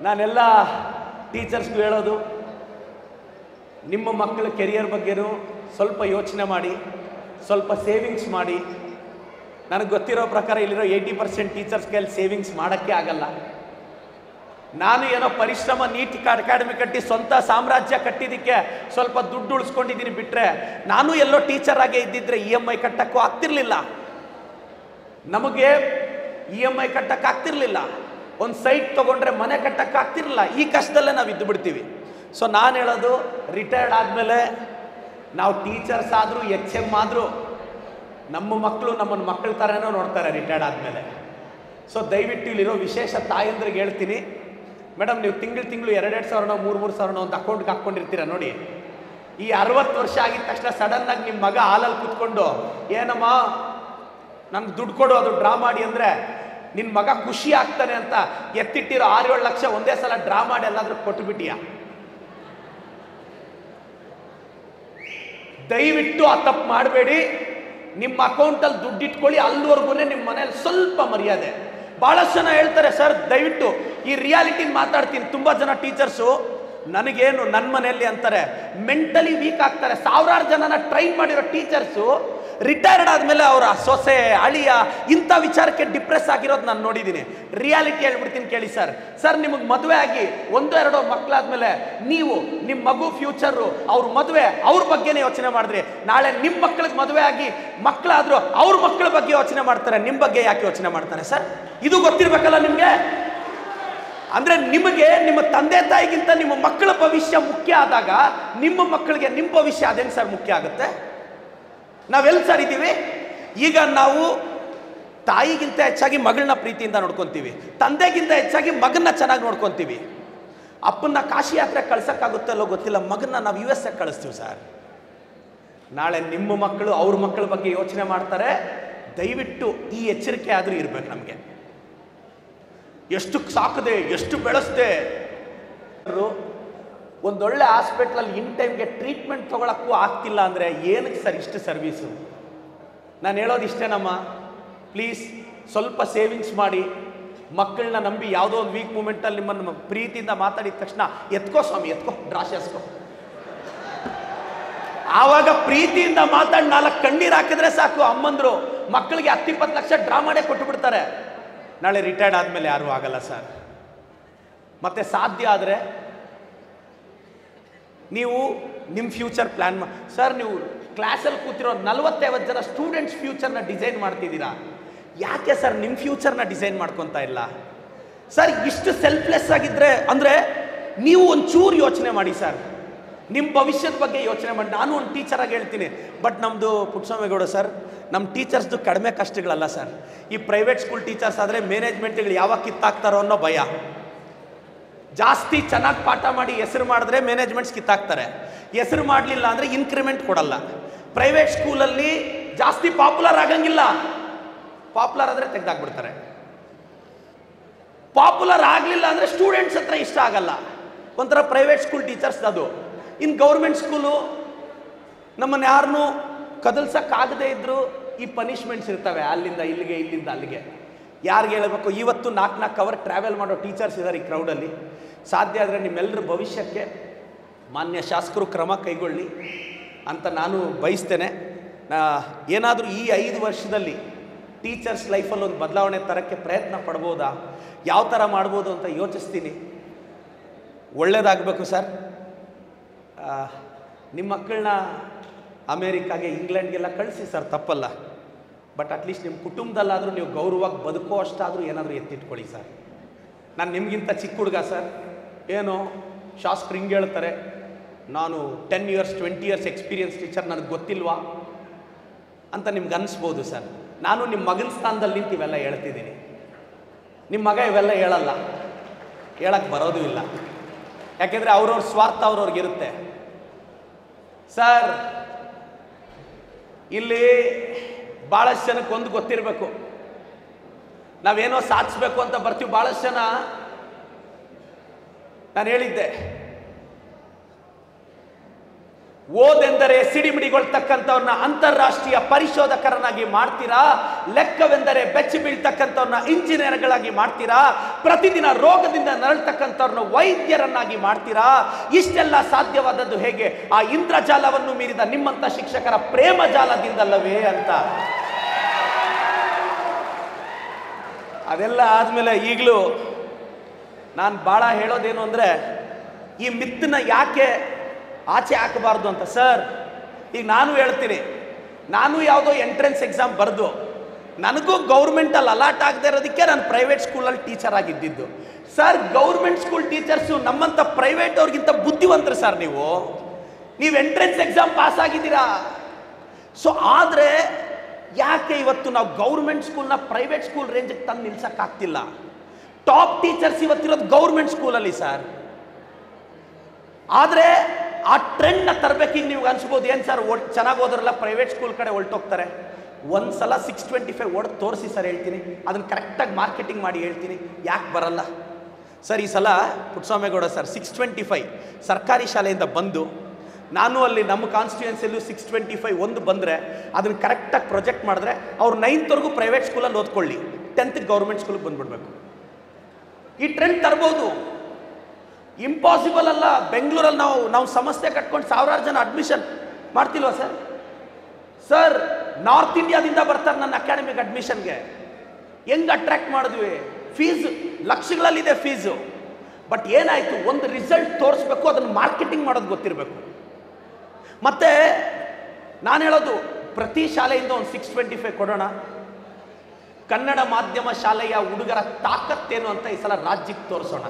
ನಾನೆಲ್ಲ ಟೀಚರ್ಸ್ಗೂ ಹೇಳೋದು, ನಿಮ್ಮ ಮಕ್ಕಳ ಕೆರಿಯರ್ ಬಗ್ಗೆನೂ ಸ್ವಲ್ಪ ಯೋಚನೆ ಮಾಡಿ, ಸ್ವಲ್ಪ ಸೇವಿಂಗ್ಸ್ ಮಾಡಿ. ನನಗೆ ಗೊತ್ತಿರೋ ಪ್ರಕಾರ ಇಲ್ಲಿರೋ 80% ಟೀಚರ್ಸ್ ಕೈಯಲ್ಲಿ ಸೇವಿಂಗ್ಸ್ ಮಾಡೋಕ್ಕೆ ಆಗಲ್ಲ. ನಾನು ಏನೋ ಪರಿಶ್ರಮ ನೀಟ್ ಅಕಾಡೆಮಿ ಕಟ್ಟಿ ಸ್ವಂತ ಸಾಮ್ರಾಜ್ಯ ಕಟ್ಟಿದ್ದಕ್ಕೆ ಸ್ವಲ್ಪ ದುಡ್ಡು ಉಳಿಸ್ಕೊಂಡಿದ್ದೀನಿ ಬಿಟ್ಟರೆ, ನಾನು ಎಲ್ಲೋ ಟೀಚರ್ ಆಗೇ ಇದ್ದಿದ್ರೆ EMI ಕಟ್ಟಕ್ಕೂ ಆಗ್ತಿರ್ಲಿಲ್ಲ. ನಮಗೆ EMI ಕಟ್ಟಕ್ಕೆ ಆಗ್ತಿರ್ಲಿಲ್ಲ. ಒಂದು ಸೈಟ್ ತೊಗೊಂಡ್ರೆ ಮನೆ ಕಟ್ಟಕ್ಕೆ ಆಗ್ತಿರ್ಲಿಲ್ಲ. ಈ ಕಷ್ಟದಲ್ಲೇ ನಾವು ಇದ್ದು ಬಿಡ್ತೀವಿ. ಸೊ ನಾನು ಹೇಳೋದು, ರಿಟೈರ್ಡ್ ಆದಮೇಲೆ ನಾವು ಟೀಚರ್ಸ್ ಆದರೂ HM ಆದರೂ ನಮ್ಮ ಮಕ್ಕಳು ನಮ್ಮನ್ನ ಮಕ್ಕಳ ಥರನೂ ನೋಡ್ತಾರೆ ರಿಟೈರ್ಡ್ ಆದಮೇಲೆ. ಸೊ ದಯವಿಟ್ಟು ಇಲ್ಲಿರೋ ವಿಶೇಷ ತಾಯಂದ್ರಿಗೆ ಹೇಳ್ತೀನಿ, ಮೇಡಮ್ ನೀವು ತಿಂಗಳು 2,000 ಸಾವಿರನೋ 3,000 ಒಂದು ಅಕೌಂಟ್ಗೆ ಹಾಕ್ಕೊಂಡಿರ್ತೀರ ನೋಡಿ. ಈ 60 ವರ್ಷ ಆಗಿದ ತಕ್ಷಣ ಸಡನ್ನಾಗಿ ನಿಮ್ಮ ಮಗ ಹಾಲಲ್ಲಿ ಕೂತ್ಕೊಂಡು ಏನಮ್ಮ ನಮ್ಗೆ ದುಡ್ಡು ಕೊಡು ಅದು ಡ್ರಾ ಮಾಡಿ ಅಂದರೆ ನಿನ್ನ ಮಗ ಖುಷಿ ಆಗ್ತಾನೆ ಅಂತ ಎತ್ತಿಟ್ಟಿರೋ 6-7 ಲಕ್ಷ ಒಂದೇ ಸಲ ಡ್ರಾ ಮಾಡಿ ಎಲ್ಲಾದ್ರೂ ಕೊಟ್ಟುಬಿಟ್ಟಿಯ. ದಯವಿಟ್ಟು ಆ ತಪ್ಪು ಮಾಡಬೇಡಿ. ನಿಮ್ಮ ಅಕೌಂಟಲ್ಲಿ ದುಡ್ಡು ಇಟ್ಕೊಳ್ಳಿ, ಅಲ್ಲಿವರೆಗೂ ನಿಮ್ಮ ಮನೇಲಿ ಸ್ವಲ್ಪ ಮರ್ಯಾದೆ. ಭಾಳಷ್ಟು ಜನ ಹೇಳ್ತಾರೆ ಸರ್, ದಯವಿಟ್ಟು ಈ ರಿಯಾಲಿಟಿನ ಮಾತಾಡ್ತೀನಿ. ತುಂಬ ಜನ ಟೀಚರ್ಸು ನನಗೇನು ನನ್ನ ಮನೆಯಲ್ಲಿ ಅಂತಾರೆ, ಮೆಂಟಲಿ ವೀಕ್ ಆಗ್ತಾರೆ. ಸಾವಿರಾರು ಜನನ ಟ್ರೈನ್ ಮಾಡಿರೋ ಟೀಚರ್ಸು ರಿಟೈರ್ಡ್ ಆದಮೇಲೆ ಅವರ ಸೊಸೆ ಅಳಿಯ ಇಂಥ ವಿಚಾರಕ್ಕೆ ಡಿಪ್ರೆಸ್ ಆಗಿರೋದು ನಾನು ನೋಡಿದ್ದೀನಿ. ರಿಯಾಲಿಟಿ ಹೇಳ್ಬಿಡ್ತೀನಿ ಕೇಳಿ ಸರ್. ನಿಮಗೆ ಮದುವೆ ಆಗಿ 1-2 ಮಕ್ಕಳಾದ್ಮೇಲೆ ನೀವು ನಿಮ್ಮ ಮಗು ಫ್ಯೂಚರು ಅವ್ರ ಮದುವೆ ಅವ್ರ ಬಗ್ಗೆನೇ ಯೋಚನೆ ಮಾಡಿದ್ರಿ. ನಾಳೆ ನಿಮ್ಮ ಮಕ್ಕಳಿಗೆ ಮದುವೆ ಆಗಿ ಮಕ್ಕಳಾದರೂ ಅವ್ರ ಮಕ್ಕಳ ಬಗ್ಗೆ ಯೋಚನೆ ಮಾಡ್ತಾರೆ, ನಿಮ್ಮ ಬಗ್ಗೆ ಯಾಕೆ ಯೋಚನೆ ಮಾಡ್ತಾರೆ ಸರ್? ಇದು ಗೊತ್ತಿರಬೇಕಲ್ಲ ನಿಮಗೆ. ಅಂದರೆ ನಿಮಗೆ ನಿಮ್ಮ ತಂದೆ ತಾಯಿಗಿಂತ ನಿಮ್ಮ ಮಕ್ಕಳ ಭವಿಷ್ಯ ಮುಖ್ಯ ಆದಾಗ ನಿಮ್ಮ ಮಕ್ಕಳಿಗೆ ನಿಮ್ಮ ಭವಿಷ್ಯ ಅದೇನು ಸರ್ ಮುಖ್ಯ ಆಗುತ್ತೆ? ನಾವೆಲ್ಲಿ ಸರ್ ಇದ್ದೀವಿ ಈಗ? ನಾವು ತಾಯಿಗಿಂತ ಹೆಚ್ಚಾಗಿ ಮಗಳನ್ನ ಪ್ರೀತಿಯಿಂದ ನೋಡ್ಕೊತೀವಿ, ತಂದೆಗಿಂತ ಹೆಚ್ಚಾಗಿ ಮಗನ್ನ ಚೆನ್ನಾಗಿ ನೋಡ್ಕೊತೀವಿ. ಅಪ್ಪನ್ನ ಕಾಶಿ ಯಾತ್ರೆ ಕಳ್ಸೋಕ್ಕಾಗುತ್ತೆ ಅಲ್ಲೋ ಗೊತ್ತಿಲ್ಲ, ಮಗನ್ನ ನಾವು USA ಕಳಿಸ್ತೀವಿ ಸರ್. ನಾಳೆ ನಿಮ್ಮ ಮಕ್ಕಳು ಅವ್ರ ಮಕ್ಕಳ ಬಗ್ಗೆ ಯೋಚನೆ ಮಾಡ್ತಾರೆ. ದಯವಿಟ್ಟು ಈ ಎಚ್ಚರಿಕೆ ಆದರೂ ಇರಬೇಕು ನಮಗೆ. ಎಷ್ಟು ಸಾಕದೆ ಎಷ್ಟು ಬೆಳೆಸ್ದೆ, ಒಂದೊಳ್ಳೆ ಹಾಸ್ಪಿಟ್ಲಲ್ಲಿ ಇನ್ ಟೈಮ್ಗೆ ಟ್ರೀಟ್ಮೆಂಟ್ ತೊಗೊಳಕ್ಕೂ ಆಗ್ತಿಲ್ಲ ಅಂದರೆ ಏನಕ್ಕೆ ಸರ್ ಇಷ್ಟು ಸರ್ವೀಸು? ನಾನು ಹೇಳೋದು ಇಷ್ಟೇನಮ್ಮ, ಪ್ಲೀಸ್ ಸ್ವಲ್ಪ ಸೇವಿಂಗ್ಸ್ ಮಾಡಿ. ಮಕ್ಕಳನ್ನ ನಂಬಿ ಯಾವುದೋ ಒಂದು ವೀಕ್ ಮೂಮೆಂಟಲ್ಲಿ ನಿಮ್ಮನ್ನು ಪ್ರೀತಿಯಿಂದ ಮಾತಾಡಿದ ತಕ್ಷಣ ಎತ್ಕೋ ಸ್ವಾಮಿ ಎತ್ಕೋ ಡ್ರಾಶ್ ಎಸ್ಕೋ, ಆವಾಗ ಪ್ರೀತಿಯಿಂದ ಮಾತಾಡಿ 4 ಕಣ್ಣೀರು ಹಾಕಿದ್ರೆ ಸಾಕು. ಅಮ್ಮಂದರು ಮಕ್ಕಳಿಗೆ 10-20 ಲಕ್ಷ ಡ್ರಾ ಮಾಡೇ ಕೊಟ್ಟು ಬಿಡ್ತಾರೆ. ನಾಳೆ ರಿಟೈರ್ಡ್ ಆದಮೇಲೆ ಯಾರೂ ಆಗಲ್ಲ ಸರ್. ಮತ್ತೆ ಸಾಧ್ಯ ಆದರೆ ನೀವು ನಿಮ್ಮ ಫ್ಯೂಚರ್ ಪ್ಲ್ಯಾನ್ ಸರ್. ನೀವು ಕ್ಲಾಸಲ್ಲಿ ಕೂತಿರೋ 40-50 ಜನ ಸ್ಟೂಡೆಂಟ್ಸ್ ಫ್ಯೂಚರ್ನ ಡಿಸೈನ್ ಮಾಡ್ತಿದ್ದೀರಾ. ಯಾಕೆ ಸರ್ ನಿಮ್ಮ ಫ್ಯೂಚರ್ನ ಡಿಸೈನ್ ಮಾಡ್ಕೊತಾ ಇಲ್ಲ ಸರ್? ಇಷ್ಟು ಸೆಲ್ಫ್ಲೆಸ್ ಆಗಿದ್ದರೆ ಅಂದರೆ ನೀವು ಒಂಚೂರು ಯೋಚನೆ ಮಾಡಿ ಸರ್, ನಿಮ್ಮ ಭವಿಷ್ಯದ ಬಗ್ಗೆ ಯೋಚನೆ ಮಾಡಿ. ನಾನು ಒಂದು ಟೀಚರಾಗಿ ಹೇಳ್ತೀನಿ, ಬಟ್ ನಮ್ಮದು ಪುಟ್ಟಸ್ವಾಮಿಗೌಡ ಸರ್, ನಮ್ಮ ಟೀಚರ್ಸ್ದು ಕಡಿಮೆ ಕಷ್ಟಗಳಲ್ಲ ಸರ್. ಈ ಪ್ರೈವೇಟ್ ಸ್ಕೂಲ್ ಟೀಚರ್ಸ್ ಆದರೆ ಮ್ಯಾನೇಜ್ಮೆಂಟ್ಗಳು ಯಾವಾಗ ಕಿತ್ತಾಕ್ತಾರೋ ಅನ್ನೋ ಭಯ. ಜಾಸ್ತಿ ಚೆನ್ನಾಗಿ ಪಾಠ ಮಾಡಿ ಹೆಸರು ಮಾಡಿದ್ರೆ ಮ್ಯಾನೇಜ್ಮೆಂಟ್ಸ್ ಕಿತ್ತಾಕ್ತಾರೆ, ಹೆಸರು ಮಾಡಲಿಲ್ಲ ಅಂದರೆ ಇನ್ಕ್ರಿಮೆಂಟ್ ಕೊಡಲ್ಲ. ಪ್ರೈವೇಟ್ ಸ್ಕೂಲಲ್ಲಿ ಜಾಸ್ತಿ ಪಾಪ್ಯುಲರ್ ಆಗಂಗಿಲ್ಲ, ಪಾಪ್ಯುಲರ್ ಆದರೆ ತೆಗೆದಾಕ್ಬಿಡ್ತಾರೆ. ಪಾಪ್ಯುಲರ್ ಆಗಲಿಲ್ಲ ಅಂದರೆ ಸ್ಟೂಡೆಂಟ್ಸ್ ಹತ್ರ ಇಷ್ಟ ಆಗಲ್ಲ. ಒಂಥರ ಪ್ರೈವೇಟ್ ಸ್ಕೂಲ್ ಟೀಚರ್ಸ್ ಅದು. ಇನ್ನು ಗೌರ್ಮೆಂಟ್ ಸ್ಕೂಲು ನಮ್ಮನ್ನು ಯಾರನ್ನೂ ಕದಲ್ಸೋಕ್ಕಾಗದೇ ಇದ್ದರೂ ಈ ಪನಿಷ್ಮೆಂಟ್ಸ್ ಇರ್ತವೆ, ಅಲ್ಲಿಂದ ಇಲ್ಲಿಗೆ ಇಲ್ಲಿಂದ ಅಲ್ಲಿಗೆ. ಯಾರಿಗೆ ಹೇಳಬೇಕು? ಇವತ್ತು 4 ಅವರ್ ಟ್ರಾವೆಲ್ ಮಾಡೋ ಟೀಚರ್ಸ್ ಇದ್ದಾರೆ ಈ ಕ್ರೌಡಲ್ಲಿ. ಸಾಧ್ಯ ಆದರೆ ನಿಮ್ಮೆಲ್ಲರ ಭವಿಷ್ಯಕ್ಕೆ ಮಾನ್ಯ ಶಾಸಕರು ಕ್ರಮ ಕೈಗೊಳ್ಳಿ ಅಂತ ನಾನು ಬಯಸ್ತೇನೆ. ಏನಾದರೂ ಈ 5 ವರ್ಷದಲ್ಲಿ ಟೀಚರ್ಸ್ ಲೈಫಲ್ಲಿ ಒಂದು ಬದಲಾವಣೆ ತರೋಕ್ಕೆ ಪ್ರಯತ್ನ ಪಡ್ಬೋದಾ, ಯಾವ ಥರ ಮಾಡ್ಬೋದು ಅಂತ ಯೋಚಿಸ್ತೀನಿ. ಒಳ್ಳೆಯದಾಗಬೇಕು ಸರ್. ನಿಮ್ಮ ಮಕ್ಕಳನ್ನ ಅಮೇರಿಕಾಗೆ ಇಂಗ್ಲೆಂಡ್ಗೆಲ್ಲ ಕಳಿಸಿ ಸರ್, ತಪ್ಪಲ್ಲ. ಬಟ್ ಅಟ್ಲೀಸ್ಟ್ ನಿಮ್ಮ ಕುಟುಂಬದಲ್ಲಾದರೂ ನೀವು ಗೌರವವಾಗಿ ಬದುಕೋ ಅಷ್ಟಾದರೂ ಏನಾದರೂ ಎತ್ತಿಟ್ಕೊಳ್ಳಿ ಸರ್. ನಾನು ನಿಮಗಿಂತ ಚಿಕ್ಕ ಹುಡುಗ ಸರ್. ಏನೋ ಶಾಸ್ತ್ರಿ ಹಿಂಗೆ ಹೇಳ್ತಾರೆ, ನಾನು 10 years 20 years ಎಕ್ಸ್ಪೀರಿಯನ್ಸ್ ಟೀಚರ್, ನನಗೆ ಗೊತ್ತಿಲ್ವಾ ಅಂತ ನಿಮ್ಗೆ ಅನಿಸ್ಬೋದು ಸರ್. ನಾನು ನಿಮ್ಮ ಮಗನ ಸ್ಥಾನದಲ್ಲಿ ನಿಂತು ಇವೆಲ್ಲ ಹೇಳ್ತಿದ್ದೀನಿ. ನಿಮ್ಮ ಮಗ ಇವೆಲ್ಲ ಹೇಳಲ್ಲ, ಹೇಳಕ್ಕೆ ಬರೋದು ಇಲ್ಲ. ಯಾಕೆಂದರೆ ಅವ್ರವ್ರ ಸ್ವಾರ್ಥ ಅವ್ರವ್ರಿಗಿರುತ್ತೆ ಸರ್. ಇಲ್ಲಿ ಭಾಳಷ್ಟು ಜನಕ್ಕೆ ಒಂದು ಗೊತ್ತಿರಬೇಕು, ನಾವೇನೋ ಸಾಧಿಸ್ಬೇಕು ಅಂತ ಬರ್ತೀವಿ. ಭಾಳಷ್ಟು ಜನ, ನಾನು ಹೇಳಿದ್ದೆ, ಓದೆಂದರೆ ಸಿಡಿಮಿಡಿಗೊಳ್ತಕ್ಕಂಥವ್ರನ್ನ ಅಂತಾರಾಷ್ಟ್ರೀಯ ಪರಿಶೋಧಕರನ್ನಾಗಿ ಮಾಡ್ತೀರಾ, ಲೆಕ್ಕವೆಂದರೆ ಬೆಚ್ಚಿ ಬೀಳ್ತಕ್ಕಂಥವ್ರನ್ನ ಇಂಜಿನಿಯರ್ಗಳಾಗಿ ಮಾಡ್ತೀರಾ, ಪ್ರತಿದಿನ ರೋಗದಿಂದ ನರಳ್ತಕ್ಕಂಥವ್ರನ್ನ ವೈದ್ಯರನ್ನಾಗಿ ಮಾಡ್ತೀರಾ. ಇಷ್ಟೆಲ್ಲ ಸಾಧ್ಯವಾದದ್ದು ಹೇಗೆ? ಆ ಇಂದ್ರಜಾಲವನ್ನು ಮೀರಿದ ನಿಮ್ಮಂತ ಶಿಕ್ಷಕರ ಪ್ರೇಮ ಜಾಲದಿಂದಲ್ಲವೇ ಅಂತ. ಅದೆಲ್ಲ ಆದ್ಮೇಲೆ ಈಗಲೂ ನಾನು ಭಾಳ ಹೇಳೋದೇನು ಅಂದರೆ, ಈ ಮಿತ್ತನ್ನ ಯಾಕೆ ಆಚೆ ಹಾಕಬಾರ್ದು ಅಂತ. ಸರ್, ಈಗ ನಾನು ಹೇಳ್ತೀನಿ, ನಾನು ಯಾವುದೋ ಎಂಟ್ರೆನ್ಸ್ ಎಕ್ಸಾಮ್ ಬರೆದು ನನಗೂ ಗೌರ್ಮೆಂಟಲ್ಲಿ ಅಲಾಟ್ ಆಗದೆ ಇರೋದಕ್ಕೆ ನಾನು ಪ್ರೈವೇಟ್ ಸ್ಕೂಲಲ್ಲಿ ಟೀಚರ್ ಆಗಿದ್ದಿದ್ದು. ಸರ್, ಗೌರ್ಮೆಂಟ್ ಸ್ಕೂಲ್ ಟೀಚರ್ಸು ನಮ್ಮಂಥ ಪ್ರೈವೇಟ್ ಅವ್ರಿಗಿಂತ ಬುದ್ಧಿವಂತರು ಸರ್. ನೀವು ಎಂಟ್ರೆನ್ಸ್ ಎಕ್ಸಾಮ್ ಪಾಸ್ ಆಗಿದ್ದೀರಾ. ಸೊ ಆದರೆ ಯಾಕೆ ಇವತ್ತು ನಾವು ಗೌರ್ಮೆಂಟ್ ಸ್ಕೂಲ್ನ ಪ್ರೈವೇಟ್ ಸ್ಕೂಲ್ ರೇಂಜಿಗೆ ತಂದು ನಿಲ್ಸಕ್ಕಾಗ್ತಿಲ್ಲ? ಟಾಪ್ ಟೀಚರ್ಸ್ ಇವತ್ತಿರೋದು ಗೌರ್ಮೆಂಟ್ ಸ್ಕೂಲಲ್ಲಿ ಸರ್. ಆದರೆ ಆ ಟ್ರೆಂಡ್ನ ತರಬೇಕೀಗ ನೀವು ಅನ್ಸ್ಬೋದು, ಏನು ಸರ್ ಚೆನ್ನಾಗಿ ಹೋದ್ರಲ್ಲ ಪ್ರೈವೇಟ್ ಸ್ಕೂಲ್ ಕಡೆ ಹೊರಟೋಗ್ತಾರೆ. ಒಂದ್ಸಲ 625 ಹೊಡೆದು ತೋರಿಸಿ ಸರ್, ಹೇಳ್ತೀನಿ. ಅದನ್ನು ಕರೆಕ್ಟಾಗಿ ಮಾರ್ಕೆಟಿಂಗ್ ಮಾಡಿ ಹೇಳ್ತೀನಿ ಯಾಕೆ ಬರಲ್ಲ. ಸರ್, ಈ ಸಲ ಪುಟ್ಟಸ್ವಾಮೇಗೌಡ ಸರ್ 625 ಸರ್ಕಾರಿ ಶಾಲೆಯಿಂದ ಬಂದು, ನಾನು ಅಲ್ಲಿ ನಮ್ಮ ಕಾನ್ಸ್ಟಿಟ್ಯೂನ್ಸಿಯಲ್ಲೂ 625 ಒಂದು ಬಂದರೆ ಅದನ್ನು ಕರೆಕ್ಟಾಗಿ ಪ್ರೊಜೆಕ್ಟ್ ಮಾಡಿದ್ರೆ ಅವ್ರು 9th ಪ್ರೈವೇಟ್ ಸ್ಕೂಲಲ್ಲಿ ಓದ್ಕೊಳ್ಳಿ, 10th ಗೌರ್ಮೆಂಟ್ ಸ್ಕೂಲಿಗೆ ಬಂದ್ಬಿಡ್ಬೇಕು. ಈ ಟ್ರೆಂಡ್ ತರ್ಬೋದು. ಇಂಪಾಸಿಬಲ್ ಅಲ್ಲ. ಬೆಂಗಳೂರಲ್ಲಿ ನಾವು ಸಂಸ್ಥೆ ಕಟ್ಕೊಂಡು ಸಾವಿರಾರು ಜನ ಅಡ್ಮಿಷನ್ ಮಾಡ್ತಿಲ್ವಾ ಸರ್? ಸರ್, ನಾರ್ತ್ ಇಂಡಿಯಾದಿಂದ ಬರ್ತಾರೆ ನನ್ನ ಅಕಾಡೆಮಿಕ್ ಅಡ್ಮಿಷನ್ಗೆ. ಹೆಂಗೆ ಅಟ್ರಾಕ್ಟ್ ಮಾಡಿದ್ವಿ? Fees ಲಕ್ಷಗಳಲ್ಲಿದೆ fees. ಬಟ್ ಏನಾಯಿತು? ಒಂದು ರಿಸಲ್ಟ್ ತೋರಿಸ್ಬೇಕು, ಅದನ್ನು ಮಾರ್ಕೆಟಿಂಗ್ ಮಾಡೋದು ಗೊತ್ತಿರಬೇಕು. ಮತ್ತು ನಾನು ಹೇಳೋದು, ಪ್ರತಿ ಶಾಲೆಯಿಂದ ಒಂದು 625 ಕೊಡೋಣ. ಕನ್ನಡ ಮಾಧ್ಯಮ ಶಾಲೆಯ ಹುಡುಗರ ತಾಕತ್ತೇನು ಅಂತ ಈ ಸಲ ರಾಜ್ಯಕ್ಕೆ ತೋರಿಸೋಣ.